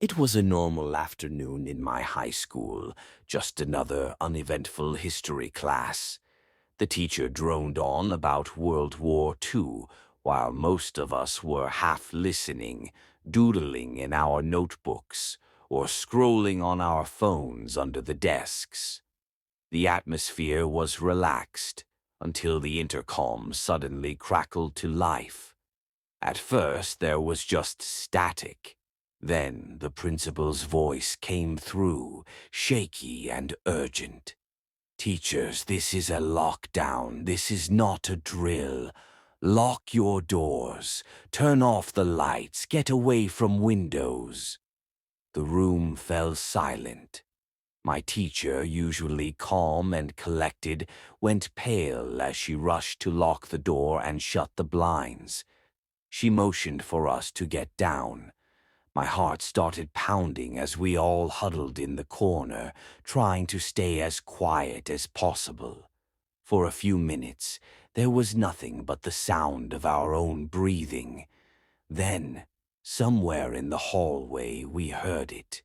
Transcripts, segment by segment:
It was a normal afternoon in my high school, just another uneventful history class. The teacher droned on about World War II, while most of us were half listening, doodling in our notebooks, or scrolling on our phones under the desks. The atmosphere was relaxed until the intercom suddenly crackled to life. At first, there was just static. Then the principal's voice came through, shaky and urgent. Teachers, this is a lockdown. This is not a drill. Lock your doors. Turn off the lights. Get away from windows. The room fell silent. My teacher, usually calm and collected, went pale as she rushed to lock the door and shut the blinds. She motioned for us to get down. My heart started pounding as we all huddled in the corner, trying to stay as quiet as possible. For a few minutes, there was nothing but the sound of our own breathing. Then, somewhere in the hallway, we heard it.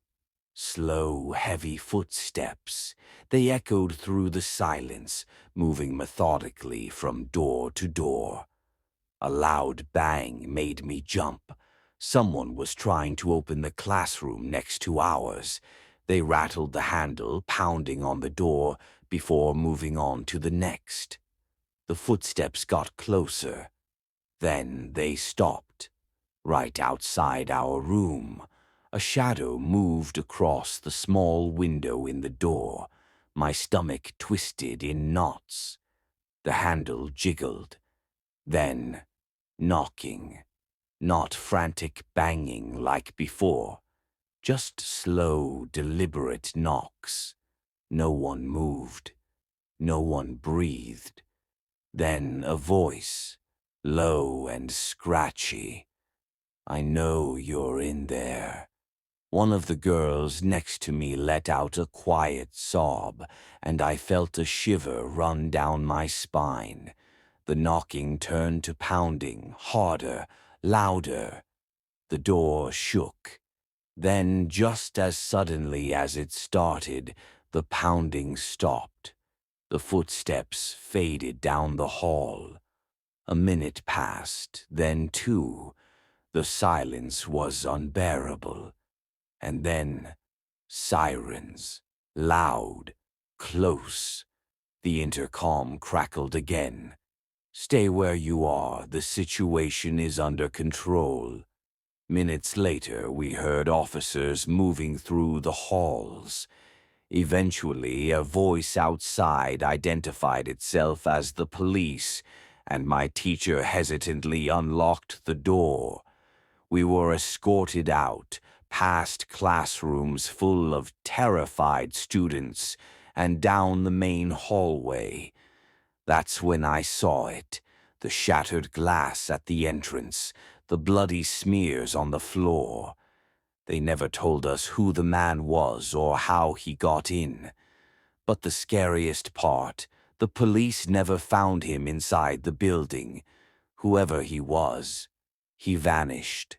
Slow, heavy footsteps. They echoed through the silence, moving methodically from door to door. A loud bang made me jump. Someone was trying to open the classroom next to ours. They rattled the handle, pounding on the door before moving on to the next. The footsteps got closer. Then they stopped. Right outside our room, a shadow moved across the small window in the door. My stomach twisted in knots. The handle jiggled. Then, knocking. Not frantic banging like before, just slow, deliberate knocks. No one moved. No one breathed. Then a voice, low and scratchy. "I know you're in there." One of the girls next to me let out a quiet sob, and I felt a shiver run down my spine. The knocking turned to pounding, harder, louder. The door shook. Then, just as suddenly as it started, the pounding stopped. The footsteps faded down the hall. A minute passed, then two. The silence was unbearable. And then, sirens. Loud, close. The intercom crackled again. "Stay where you are. The situation is under control." Minutes later, we heard officers moving through the halls. Eventually, a voice outside identified itself as the police, and my teacher hesitantly unlocked the door. We were escorted out, past classrooms full of terrified students, and down the main hallway. That's when I saw it, the shattered glass at the entrance, the bloody smears on the floor. They never told us who the man was or how he got in. But the scariest part, the police never found him inside the building. Whoever he was, he vanished.